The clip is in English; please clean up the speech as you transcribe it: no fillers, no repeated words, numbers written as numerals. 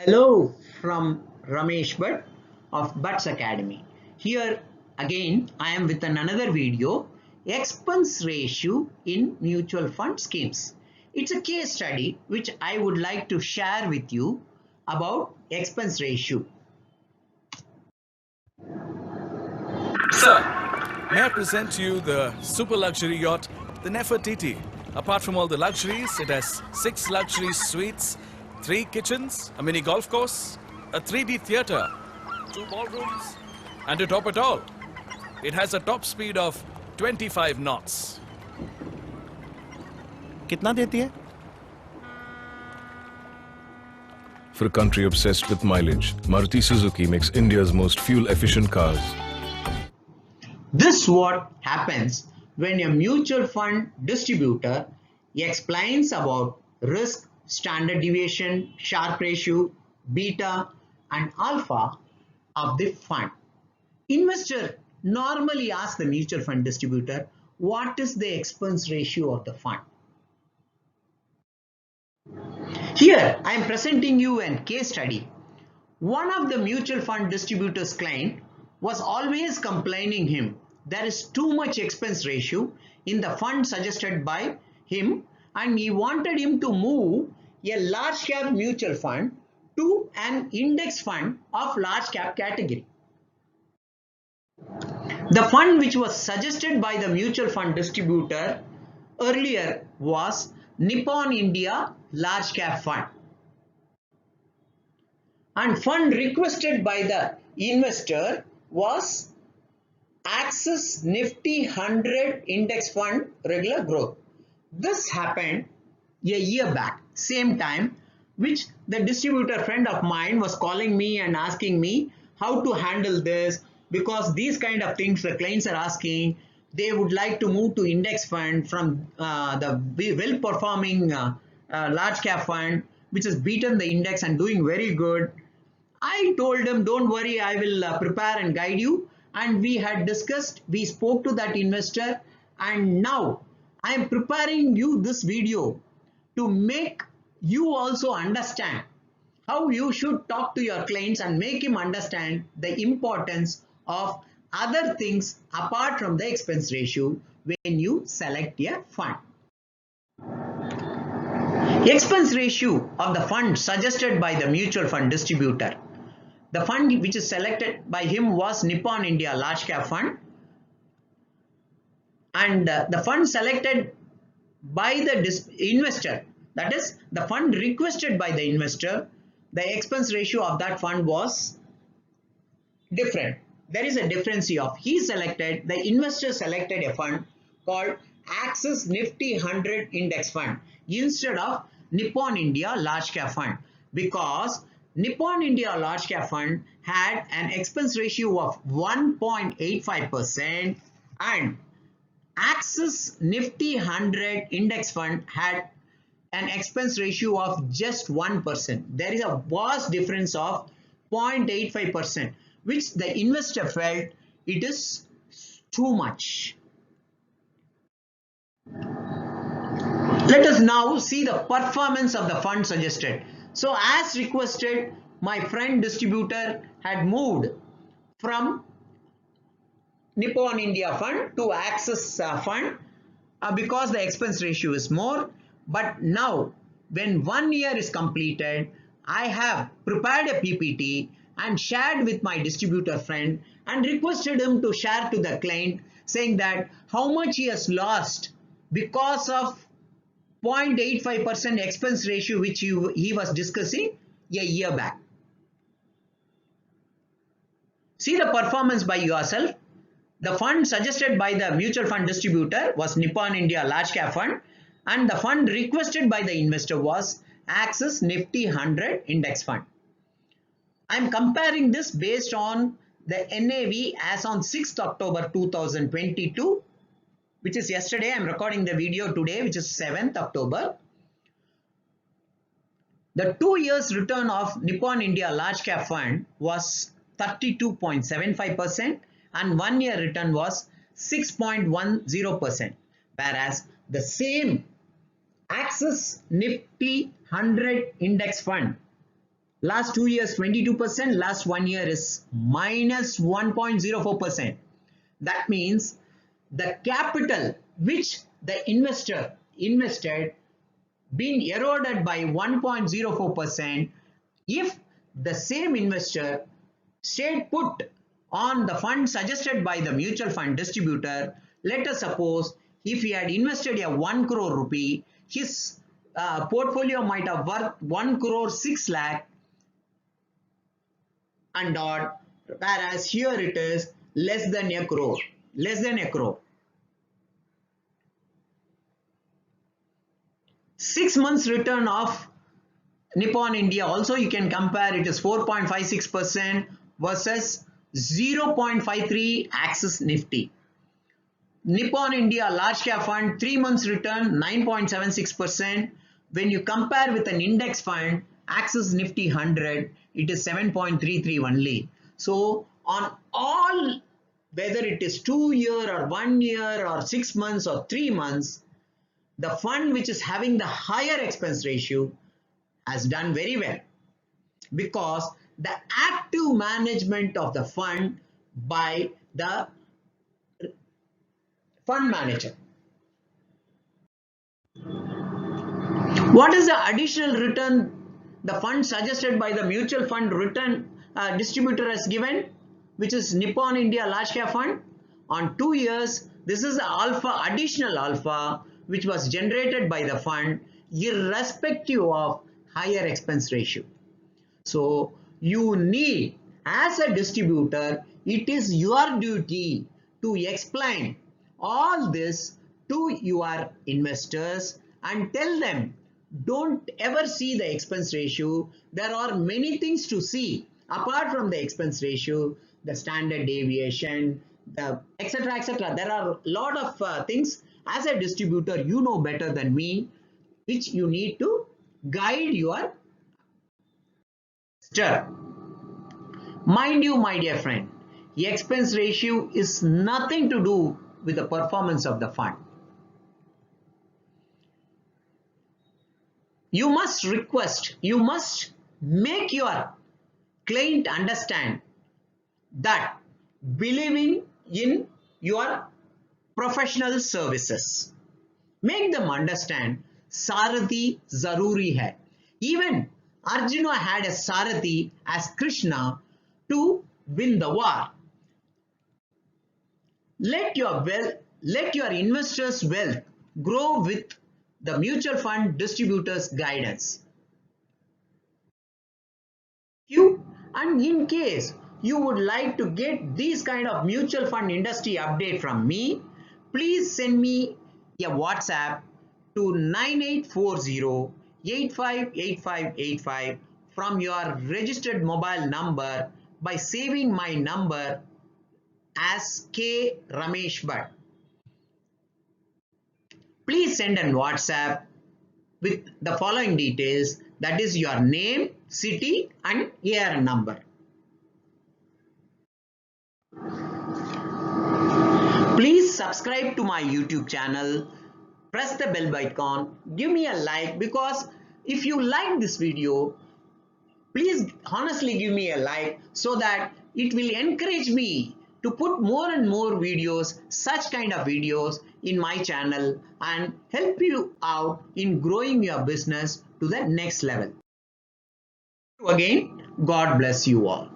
Hello from Ramesh Bhatt of Bhatts Academy. Here again I am with another video, expense ratio in mutual fund schemes. It's a case study which I would like to share with you about expense ratio. Sir, may I present to you the super luxury yacht, the Nefertiti. Apart from all the luxuries, it has 6 luxury suites, 3 kitchens, a mini golf course, a 3D theatre, 2 ballrooms, and to top it all, it has a top speed of 25 knots. कितना देती है? For a country obsessed with mileage, Maruti Suzuki makes India's most fuel-efficient cars. This is what happens when a mutual fund distributor explains about risk, standard deviation, Sharpe ratio, beta and alpha of the fund. Investor normally asks the mutual fund distributor, what is the expense ratio of the fund? Here I am presenting you a case study. One of the mutual fund distributor's client was always complaining him there is too much expense ratio in the fund suggested by him, and he wanted him to move a large cap mutual fund to an index fund of large cap category. The fund which was suggested by the mutual fund distributor earlier was Nippon India Large Cap Fund, and fund requested by the investor was Axis Nifty 100 Index Fund Regular Growth. This happened a year back, same time, which the distributor friend of mine was calling me and asking me how to handle this, because these kind of things the clients are asking. They would like to move to index fund from the well performing large cap fund which has beaten the index and doing very good. I told him, don't worry, I will prepare and guide you. And we had discussed, we spoke to that investor, and now I am preparing you this video to make you also understand how you should talk to your clients and make him understand the importance of other things apart from the expense ratio when you select a fund. Expense ratio of the fund suggested by the mutual fund distributor. The fund which is selected by him was Nippon India Large Cap Fund, and the fund selected by the investor, that is the fund requested by the investor, the expense ratio of that fund was different. There is a difference of the investor selected a fund called Axis Nifty 100 Index Fund instead of Nippon India Large Cap Fund, because Nippon India Large Cap Fund had an expense ratio of 1.85% and Axis Nifty 100 Index Fund had an expense ratio of just 1%. There is a vast difference of 0.85%, which the investor felt it is too much. Let us now see the performance of the fund suggested. So as requested, my friend distributor had moved from Nippon India Fund to Axis Fund because the expense ratio is more. But now when 1 year is completed, I have prepared a PPT and shared with my distributor friend and requested him to share to the client, saying that how much he has lost because of 0.85% expense ratio which he was discussing a year back. See the performance by yourself. The fund suggested by the mutual fund distributor was Nippon India Large Cap Fund, and the fund requested by the investor was Axis Nifty 100 Index Fund. I am comparing this based on the NAV as on 6th October 2022, which is yesterday. I am recording the video today, which is 7th October. The 2 years return of Nippon India Large Cap Fund was 32.75% and 1 year return was 6.10%, whereas the same Axis Nifty 100 Index Fund Last 2 years 22%, last 1 year is minus 1.04%. That means the capital which the investor invested being eroded by 1.04%. If the same investor stayed put on the fund suggested by the mutual fund distributor, let us suppose if he had invested a 1 crore rupee, his portfolio might have worth 1 crore 6 lakh and odd, whereas here it is less than a crore, less than a crore. 6 months return of Nippon India also you can compare, it is 4.56% versus 0.53 Axis Nifty. Nippon India large cap fund 3 months return 9.76%. When you compare with an index fund Axis Nifty 100, it is 7.33 only. So on all, whether it is 2 year or 1 year or 6 months or 3 months, the fund which is having the higher expense ratio has done very well, because the active management of the fund by the fund manager. What is the additional return the fund suggested by the mutual fund return distributor has given, which is Nippon India large cap fund? On 2 years, this is the alpha, additional alpha which was generated by the fund irrespective of higher expense ratio. So you need, as a distributor, it is your duty to explain all this to your investors and tell them, don't ever see the expense ratio. There are many things to see apart from the expense ratio, the standard deviation, the etc. etc. There are a lot of things. As a distributor, you know better than me, which you need to guide your investor. Mind you, my dear friend, the expense ratio is nothing to do with the performance of the fund. You must request, you must make your client understand that believing in your professional services. Make them understand Sarathi Zaruri hai. Even Arjuna had a Sarathi as Krishna to win the war. Let your investors' wealth grow with the mutual fund distributors' guidance. And in case you would like to get these kind of mutual fund industry update from me, please send me a WhatsApp to 9840 858585 from your registered mobile number by saving my number as K. Ramesh Bhatt. Please send a WhatsApp with the following details, that is your name, city and AR number. Please subscribe to my YouTube channel, press the bell icon, give me a like, because if you like this video, please honestly give me a like so that it will encourage me to put more and more videos, such kind of videos in my channel and help you out in growing your business to the next level. Again, God bless you all.